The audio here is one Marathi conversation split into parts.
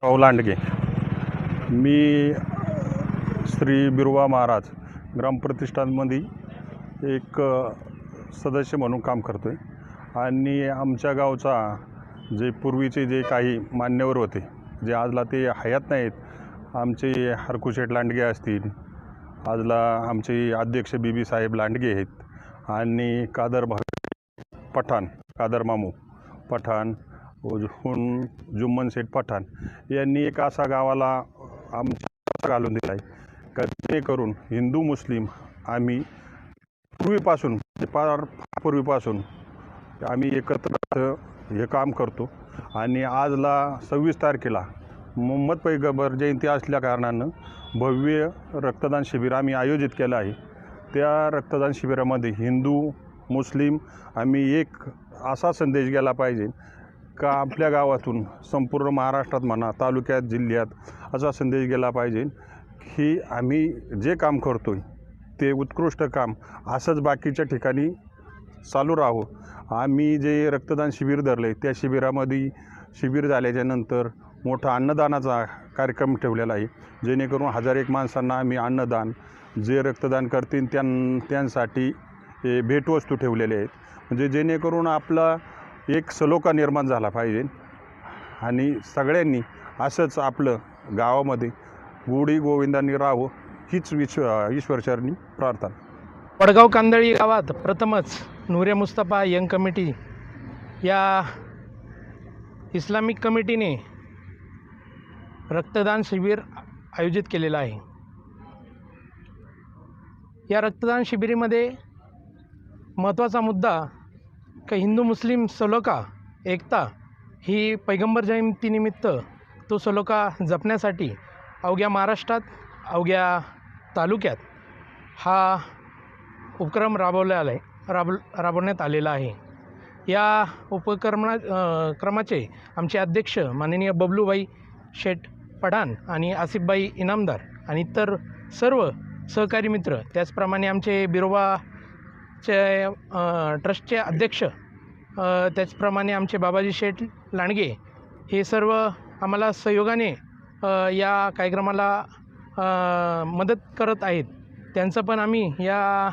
लांडगे. मी श्री बिरोबा महाराज ग्रामप्रतिष्ठानमध्ये एक सदस्य म्हणून काम करतो आहे आणि आमच्या गावचा जे पूर्वीचे जे काही मान्यवर होते जे आजला ते हयात नाहीत, आमचे हरकुशेठ लांडगे असतील, आजला आमचे अध्यक्ष बीबी साहेब लांडगे आहेत आणि कादर पठाण, कादर मामू पठाण, जुम्मन शेठ पठाण यांनी एक असा गावाला आमच्या घालून दिला आहे का ते करून हिंदू मुस्लिम आम्ही पूर्वीपासून पूर्वीपासून आम्ही एकत्र हे काम करतो. आणि आजला 26 तारखेला मोहम्मद पैगंबर जयंती असल्या कारणानं भव्य रक्तदान शिबिर आम्ही आयोजित केलं आहे. त्या रक्तदान शिबिरामध्ये हिंदू मुस्लिम आम्ही एक असा संदेश गेला पाहिजे का आपल्या गावातून संपूर्ण महाराष्ट्रात म्हणा, तालुक्यात, जिल्ह्यात असा संदेश गेला पाहिजे की आम्ही जे काम करतो आहे ते उत्कृष्ट काम असंच बाकीच्या ठिकाणी चालू राहो. आम्ही जे रक्तदान शिबिर धरले त्या शिबिरामध्ये शिबिर झाल्याच्यानंतर मोठा अन्नदानाचा कार्यक्रम ठेवलेला आहे, जेणेकरून 1001 माणसांना आम्ही अन्नदान, जे रक्तदान करतील त्यांसाठी भेटवस्तू ठेवलेले आहेत, म्हणजे जेणेकरून आपला एक सलोखा निर्माण झाला पाहिजे आणि सगळ्यांनी असंच आपलं गावामध्ये गोडी गोविंदांनी राहावं हीच ईश्वरचरणी प्रार्थना. वडगाव कांदळी गावात प्रथमच नूरे मुस्तफा यंग कमिटी या इस्लामिक कमिटीने रक्तदान शिबिर आयोजित केलेलं आहे. या रक्तदान शिबिरामध्ये महत्त्वाचा मुद्दा का हिंदू मुस्लिम सलोखा एकता ही पैगंबर जयंतीनिमित्त तो सलोखा जपण्यासाठी अवघ्या महाराष्ट्रात, अवघ्या तालुक्यात हा उपक्रम राबवण्यात आलेला आहे. या क्रमाचे आमचे अध्यक्ष माननीय बबलूभाई शेठ पठाण आणि आसिफभाई इनामदार आणि इतर सर्व सहकारी मित्र, त्याचप्रमाणे आमचे बिरोबाचे ट्रस्टचे अध्यक्ष, त्याचप्रमाणे आमचे बाबाजी शेठ लांडगे हे सर्व आम्हाला सहयोगाने या कार्यक्रमाला मदत करत आहेत. त्यांचं पण आम्ही या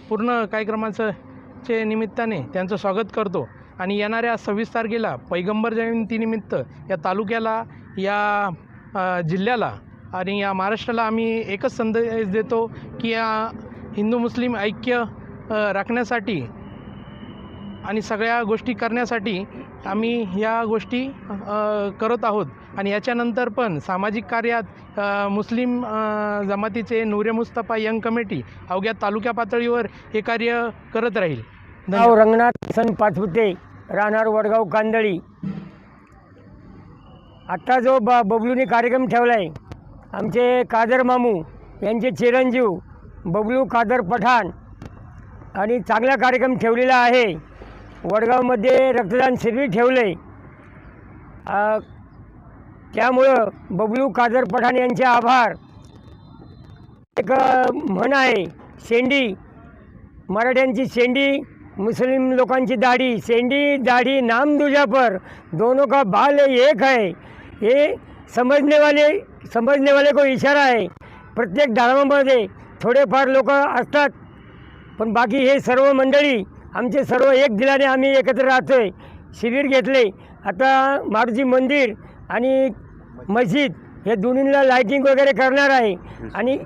पूर्ण कार्यक्रमाचे निमित्ताने त्यांचं स्वागत करतो. आणि येणाऱ्या 26 तारखेला पैगंबर जयंतीनिमित्त या तालुक्याला, या जिल्ह्याला आणि या महाराष्ट्राला आम्ही एकच संदेश देतो की या हिंदू मुस्लिम ऐक्य राखण्यासाठी आणि सगळ्या गोष्टी करण्यासाठी आम्ही या गोष्टी करत आहोत. आणि याच्यानंतर पण सामाजिक कार्यात मुस्लिम जमातीचे नूरे मुस्तफा यंग कमिटी अवघ्या तालुक्या पातळीवर हे कार्य करत राहील. नाव रंगनाथ सन पाचपुते, राहणार वडगाव कांदळी. आत्ता जो बबलूने कार्यक्रम ठेवला आहे, आमचे कादर मामू यांचे चिरंजीव बबलू कादर पठाण आणि चांगला कार्यक्रम ठेवलेला आहे. वडगावमध्ये रक्तदान शिबिर ठेवले, त्यामुळं बबलू कादर पठाण यांचे आभार. एक म्हण आहे, शेंडी, मराठ्यांची शेंडी, मुस्लिम लोकांची दाढी, शेंडी दाढी नाम दुजा पर, दोनों का बाल एक है. हे समझने वाले को इशारा आहे. प्रत्येक धर्मामध्ये थोडेफार लोक असतात, पण बाकी हे सर्व मंडळी आमचे सर्व एक दिलाने आम्ही एकत्र राहतो आहे. शिबिर घेतले, आता मारुती मंदिर आणि मस्जिद हे दोन्हीला लाईटिंग वगैरे करणार आहे आणि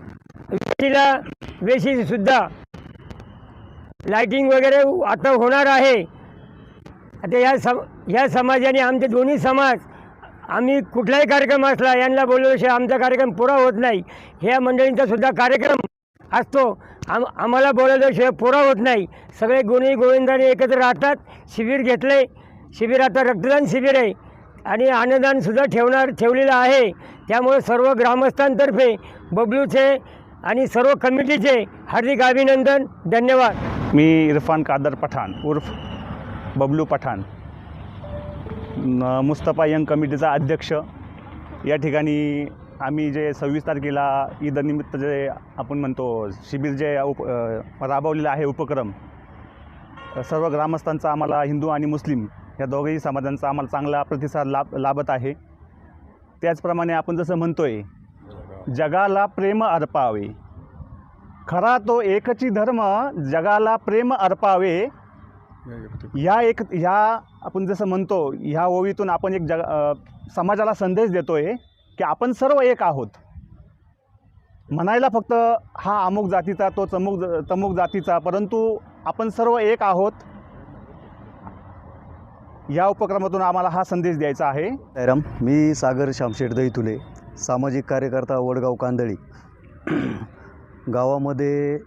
वेशीसुद्धा लाईटिंग वगैरे आता होणार आहे. आता या समाजाने, आमचे दोन्ही समाज, आम्ही कुठलाही कार्यक्रम असला यांना बोलल्याशिवाय आमचा कार्यक्रम पुरा होत नाही. ह्या मंडळींचा सुद्धा कार्यक्रम असतो, आम्हाला बोलवल्याशिवाय पुरा होत नाही. सगळे गुणी गोविंदाने एकत्र राहतात. शिबिर घेतले, शिबिर आता रक्तदान शिबिर आहे आणि अन्नदानसुद्धा ठेवलेलं आहे. त्यामुळे सर्व ग्रामस्थांतर्फे बबलूचे आणि सर्व कमिटीचे हार्दिक अभिनंदन, धन्यवाद. मी इरफान कादर पठाण उर्फ बबलू पठाण, मुस्तफा यंग कमिटीचा अध्यक्ष. या ठिकाणी आम्ही जे 26 तारखेला ईदनिमित्त जे आपण म्हणतो शिबिर जे राबवलेलं आहे उपक्रम, सर्व ग्रामस्थांचा आम्हाला, हिंदू आणि मुस्लिम या दोघेही समाजांचा आम्हाला चांगला प्रतिसाद लाभत आहे. त्याचप्रमाणे आपण जसं म्हणतोय, जगाला प्रेम अर्पावे, खरा तो एकची धर्म, जगाला प्रेम अर्पावे. ह्या आपण जसं म्हणतो, ह्या ओवीतून आपण एक समाजाला संदेश देतोय की आपण सर्व एक आहोत. म्हणायला फक्त हा अमुक जातीचा, तो तमुक जातीचा, परंतु आपण सर्व एक आहोत. या उपक्रमातून आम्हाला हा संदेश द्यायचा आहे. राम, मी सागर शामशेठ दैतुले, सामाजिक कार्यकर्ता, वडगाव कांदळी. गावामध्ये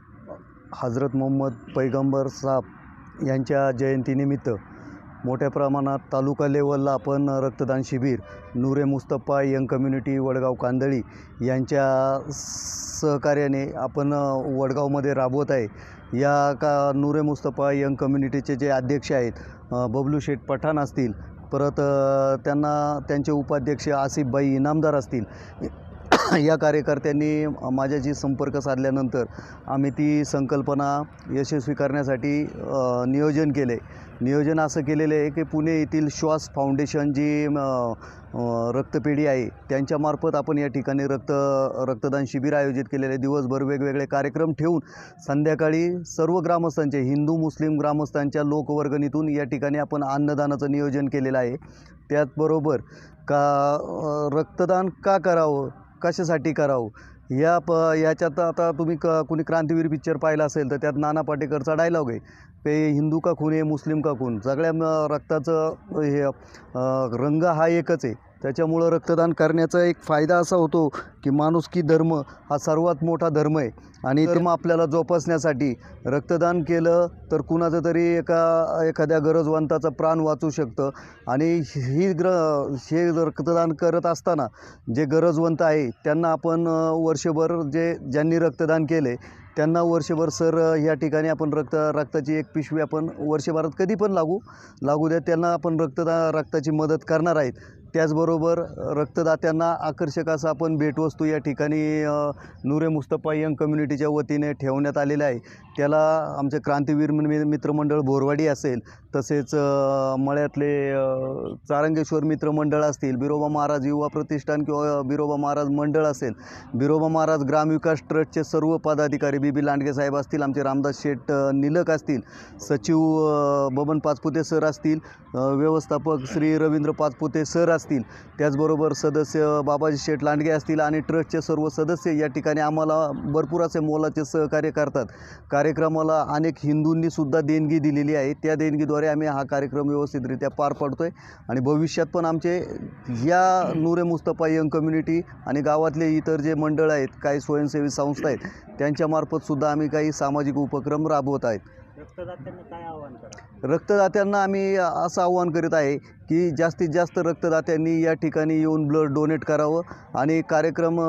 हजरत मोहम्मद पैगंबर साहब यांच्या जयंतीनिमित्त मोठ्या प्रमाणात तालुका लेवलला आपण रक्तदान शिबिर नूरे मुस्तफा यंग कम्युनिटी वडगाव कांदळी यांच्या सहकार्याने आपण वडगावमध्ये राबवत आहे. या नूरे मुस्तफा यंग कम्युनिटीचे जे अध्यक्ष आहेत बबलू शेठ पठाण असतील, परत त्यांचे उपाध्यक्ष आसिफबाई इनामदार असतील, या कार्यकर्त्यांनी माझ्याशी संपर्क साधल्यानंतर आम्ही ती संकल्पना यशस्वी करण्यासाठी नियोजन केले. नियोजन असं केलेलं आहे की पुणे येथील श्वास फाउंडेशन जी रक्तपेढी आहे त्यांच्यामार्फत आपण या ठिकाणी रक्तदान शिबिर आयोजित केलेले आहे. दिवसभर वेगवेगळे कार्यक्रम ठेवून संध्याकाळी सर्व ग्रामस्थांचे, हिंदू मुस्लिम ग्रामस्थांच्या लोकवर्गणीतून या ठिकाणी आपण अन्नदानाचं नियोजन केलेलं आहे. त्याचबरोबर रक्तदान का करावं, कशासाठी करावं, याच्यात आता तुम्ही कुणी क्रांतिवीर पिक्चर पाहिला असेल तर त्यात नाना पाटेकरचा डायलॉग आहे, पे हिंदू का खून आहे मुस्लिम का खून. सगळ्या रक्ताचं हे रंग हा एकच आहे. त्याच्यामुळं रक्तदान करण्याचा एक फायदा असा होतो की माणुसकी धर्म हा सर्वात मोठा धर्म आहे आणि धर्म आपल्याला जोपासण्यासाठी रक्तदान केलं तर कुणाचं तरी एखाद्या गरजवंताचं प्राण वाचू शकतं. आणि हे रक्तदान करत असताना जे गरजवंत आहे त्यांना आपण वर्षभर ज्यांनी रक्तदान केले त्यांना वर्षभर या ठिकाणी आपण रक्ताची एक पिशवी आपण वर्षभरात कधी पण लागू द्या, त्यांना आपण रक्ताची मदत करणार आहेत. त्याचबरोबर रक्तदात्यांना आकर्षक असा आपण भेटवस्तू या ठिकाणी नूरे मुस्तफा यंग कम्युनिटीच्या वतीने ठेवण्यात आलेलं आहे. त्याला आमचे क्रांतिवीर मित्रमंडळ बोरवाडी असेल, तसेच मळ्यातले चारंगेश्वर मित्रमंडळ असतील, बिरोबा महाराज युवा प्रतिष्ठान किंवा बिरोबा महाराज मंडळ असेल, बिरोबा महाराज ग्रामविकास ट्रस्टचे सर्व पदाधिकारी, बीबी लांडगे साहेब असतील, आमचे रामदास शेठ निलक असतील, सचिव बबन पाचपुते सर असतील, व्यवस्थापक श्री रवींद्र पाचपुते सर असतील, त्याचबरोबर सदस्य बाबाजी शेठ लांडगे असतील आणि ट्रस्टचे सर्व सदस्य या ठिकाणी आम्हाला भरपूर असे मोलाचे सहकार्य करतात. कार्यक्रमाला अनेक हिंदूंनी सुद्धा देणगी दिलेली आहे. त्या देणगीद्वारे आम्ही हा कार्यक्रम व्यवस्थितरित्या पार पाडतो आहे आणि भविष्यात पण आमचे या नूरे मुस्तफा यंग कम्युनिटी आणि गावातले इतर जे मंडळ आहेत, काही स्वयंसेवी संस्था आहेत, त्यांच्यामार्फत सुद्धा आम्ही काही सामाजिक उपक्रम राबवत आहेत. रक्तदात्यांना काय आवाहन करा? रक्तदात्यांना आम्ही असं आवाहन करीत आहे की जास्तीत जास्त रक्तदात्यांनी या ठिकाणी येऊन ब्लड डोनेट करावं आणि कार्यक्रम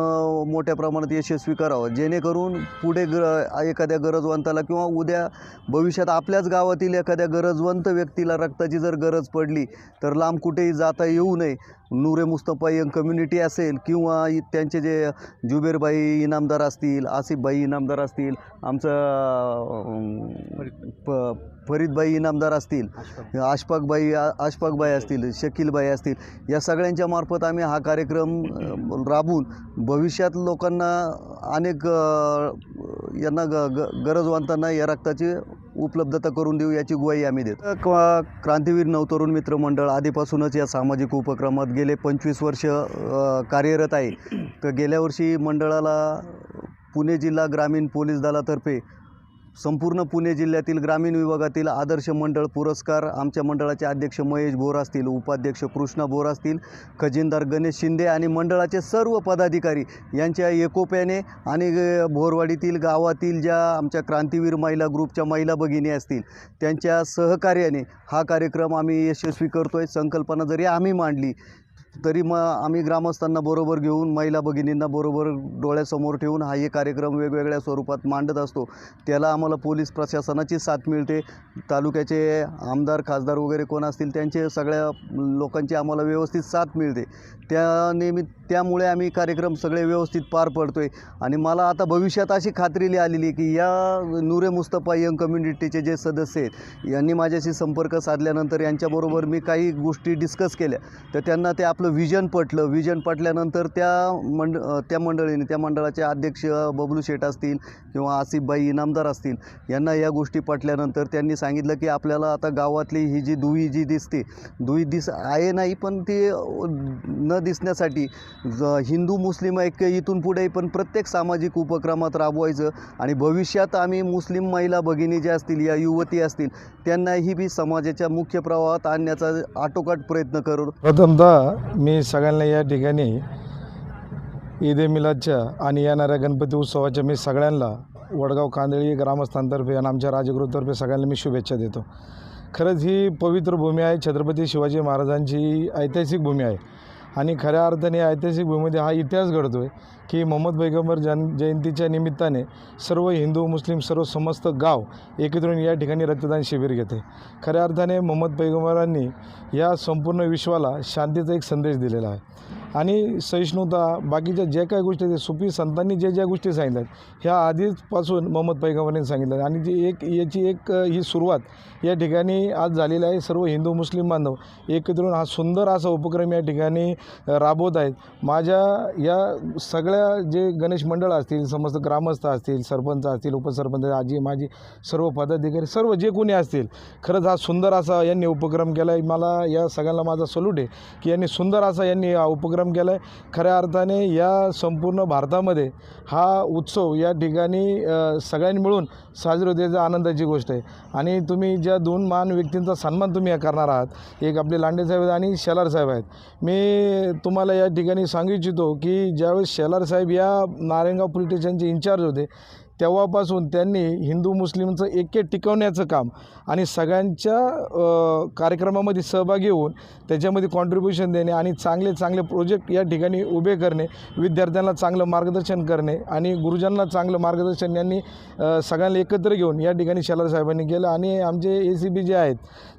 मोठ्या प्रमाणात यशस्वी करावं, जेणेकरून पुढे एखाद्या गरजवंताला किंवा उद्या भविष्यात आपल्याच गावातील एखाद्या गरजवंत व्यक्तीला रक्ताची जर गरज पडली तर लांब कुठेही जाता येऊ नये. नूरे मुस्तफा यंग कम्युनिटी असेल किंवा त्यांचे जे जुबेरबाई इनामदार असतील, आसिफबाई इनामदार असतील, आमचं फरीदबाई इनामदार असतील, आशफाकबाई असतील, शकीलबाई असतील, या सगळ्यांच्या मार्फत आम्ही हा कार्यक्रम राबवून भविष्यात लोकांना अनेक यांना गरजवंतांना या रक्ताची उपलब्धता करून देऊ याची ग्वाही आम्ही देतो. क्रांतिवीर नवतरुण मित्र मंडळ आधीपासूनच या सामाजिक उपक्रमात गेले 25 वर्ष कार्यरत आहे. तर गेल्या वर्षी मंडळाला पुणे जिल्हा ग्रामीण पोलीस दलातर्फे संपूर्ण पुणे जिल्ह्यातील ग्रामीण विभागातील आदर्श मंडळ पुरस्कार आमच्या मंडळाचे अध्यक्ष महेश बोर असतील, उपाध्यक्ष कृष्णा बोर असतील, खजिनदार गणेश शिंदे आणि मंडळाचे सर्व पदाधिकारी यांच्या एकोप्याने आणि बोरवाडीतील गावातील ज्या आमच्या क्रांतिवीर महिला ग्रुपच्या महिला भगिनी असतील त्यांच्या सहकार्याने हा कार्यक्रम आम्ही यशस्वी करतो आहे. संकल्पना जरी आम्ही मांडली तरी आम्ही ग्रामस्थांना बरोबर घेऊन, महिला भगिनींना बरोबर डोळ्यासमोर ठेवून हा कार्यक्रम वेगवेगळ्या स्वरूपात मांडत असतो. त्याला आम्हाला पोलीस प्रशासनाची साथ मिळते, तालुक्याचे आमदार खासदार वगैरे कोण असतील त्यांचे सगळ्या लोकांची आम्हाला व्यवस्थित साथ मिळते. त्यामुळे आम्ही कार्यक्रम सगळे व्यवस्थित पार पडतो आहे. आणि मला आता भविष्यात अशी खात्री आलेली आहे की या नूरे मुस्तफा यंग कम्युनिटीचे जे सदस्य आहेत यांनी माझ्याशी संपर्क साधल्यानंतर यांच्याबरोबर मी काही गोष्टी डिस्कस केल्या, तर त्यांना ते आपलं विजन पटलं. विजन पटल्यानंतर त्या मंडळीने, त्या मंडळाचे अध्यक्ष बबलू शेठ असतील किंवा आसिफबाई इनामदार असतील, यांना या गोष्टी पटल्यानंतर त्यांनी सांगितलं की आपल्याला आता गावातली ही जी दुई जी दिसते, दुई आहे नाही, पण ती न दिसण्यासाठी हिंदू मुस्लिम ऐक्य इथून पुढे पण प्रत्येक सामाजिक उपक्रमात राबवायचं. आणि भविष्यात आम्ही मुस्लिम महिला भगिनी ज्या असतील, या युवती असतील, त्यांनाही बी समाजाच्या मुख्य प्रवाहात आणण्याचा आटोकाट प्रयत्न करू. प्रथमतः मी सगळ्यांना या ठिकाणी ईद ए मिलादच्या आणि येणाऱ्या गणपती उत्सवाच्या मी सगळ्यांना वडगाव कांदळी ग्रामस्थांतर्फे आणि आमच्या राजगृहातर्फे सगळ्यांना मी शुभेच्छा देतो. खरंच ही पवित्र भूमी आहे, छत्रपती शिवाजी महाराजांची ऐतिहासिक भूमी आहे. आणि खऱ्या अर्थाने ऐतिहासिक भूमीमध्ये हा इतिहास घडतो आहे की मोहम्मद पैगंबर जयंतीच्या निमित्ताने सर्व हिंदू मुस्लिम सर्व समस्त गाव एकत्र येऊन या ठिकाणी रक्तदान शिबिर घेते. खऱ्या अर्थाने मोहम्मद पैगंबरांनी या संपूर्ण विश्वाला शांतीचा एक संदेश दिलेला आहे. आणि सहिष्णुता बाकीच्या ज्या काही गोष्टी आहेत, सुफी संतांनी ज्या गोष्टी सांगितल्यात ह्या आधीपासून मोहम्मद पैगंबरांनी सांगितलं. आणि जी याची ही सुरुवात या ठिकाणी आज झालेली आहे. सर्व हिंदू मुस्लिम बांधव एकत्र येऊन हा सुंदर असा उपक्रम या ठिकाणी राबवत आहेत. माझ्या या सगळ्या जे गणेश मंडळ असतील, समस्त ग्रामस्थ असतील, सरपंच असतील, उपसरपंच, आजी माजी सर्व पदाधिकारी सर्व जे कोणी असतील, खरंच हा सुंदर असा यांनी उपक्रम केला आहे. मला या सगळ्यांना माझा सल्यूट आहे की यांनी सुंदर असा यांनी हा उपक्रम केला आहे. खऱ्या अर्थाने या संपूर्ण भारतामध्ये हा उत्सव या ठिकाणी सगळ्यांनी मिळून साजरी होते, आनंदाची गोष्ट आहे. आणि तुम्ही ज्या दोन महान व्यक्तींचा सन्मान तुम्ही करणार आहात, एक आपले लांडे साहेब आणि शेलार साहेब आहेत. मी तुम्हाला या ठिकाणी सांगू इच्छितो की ज्यावेळेस शेलार साहेब या नारायणगाव पोलीस स्टेशनचे इन्चार्ज होते तेव्हापासून त्यांनी हिंदू मुस्लिमचं ऐक्य टिकवण्याचं काम आणि सगळ्यांच्या कार्यक्रमामध्ये सहभागी होऊन त्याच्यामध्ये कॉन्ट्रीब्युशन देणे आणि चांगले चांगले प्रोजेक्ट या ठिकाणी उभे करणे, विद्यार्थ्यांना चांगलं मार्गदर्शन करणे आणि गुरुजनांना चांगलं मार्गदर्शन यांनी सगळ्यांना एकत्र घेऊन या ठिकाणी शेलार साहेबांनी केलं. आणि आमचे ACP जे आहेत,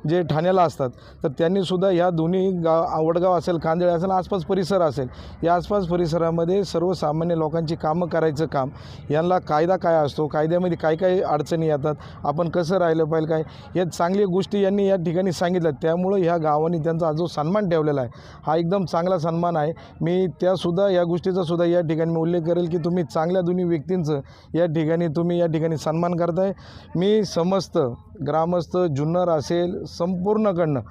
जे ठाण्याला असतात, तर त्यांनीसुद्धा ह्या दोन्ही वडगाव असेल, कांदळे असेल, आसपास परिसर असेल, या आसपास परिसरामध्ये सर्वसामान्य लोकांची कामं करायचं काम, यांना कायदा काय असतो, कायद्यामध्ये काय काय अडचणी येतात, आपण कसं राहिलं पाहिजे, काय या चांगल्या गोष्टी यांनी या ठिकाणी सांगितल्या. त्यामुळं ह्या गावाने त्यांचा जो सन्मान ठेवलेला आहे हा एकदम चांगला सन्मान आहे. मी त्यासुद्धा या गोष्टीचासुद्धा या ठिकाणी मी उल्लेख करेल की तुम्ही चांगल्या दोन्ही व्यक्तींचं या ठिकाणी तुम्ही या ठिकाणी सन्मान करताय. मी समस्त ग्रामस्थ, जुन्नर असेल, संपूर्णकडनं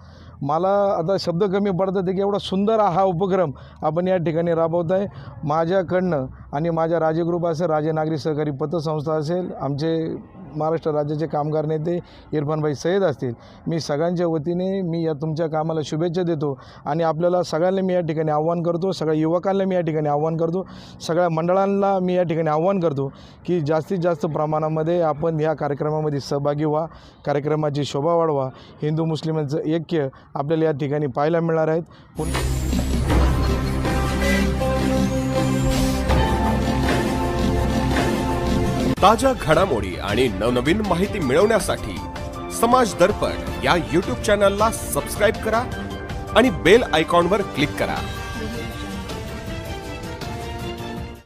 मला आता शब्द कमी पडतात की एवढा सुंदर हा उपक्रम आपण या ठिकाणी राबवत आहे. माझ्याकडनं आणि माझ्या राजे ग्रुप असेल, राजे नागरी सहकारी पतसंस्था असेल, आमचे महाराष्ट्र राज्याचे कामगार नेते इरफानभाई सय्यद असतील, मी सगळ्यांच्या वतीने मी या तुमच्या कामाला शुभेच्छा देतो. आणि आपल्याला सगळ्यांना मी या ठिकाणी आव्हान करतो, सगळ्या युवकांना मी या ठिकाणी आव्हान करतो, सगळ्या मंडळांना मी या ठिकाणी आव्हान करतो की जास्तीत जास्त प्रमाणामध्ये आपण या कार्यक्रमामध्ये सहभागी व्हा, कार्यक्रमाची शोभा वाढवा. हिंदू मुस्लिमांचं ऐक्य आपल्याला या ठिकाणी पाहायला मिळणार आहेत. ताज्या घडामोडी आणि नवनवीन माहिती मिळवण्यासाठी समाज दर्पण या YouTube चॅनलला सबस्क्राइब करा आणि बेल आयकॉनवर क्लिक करा.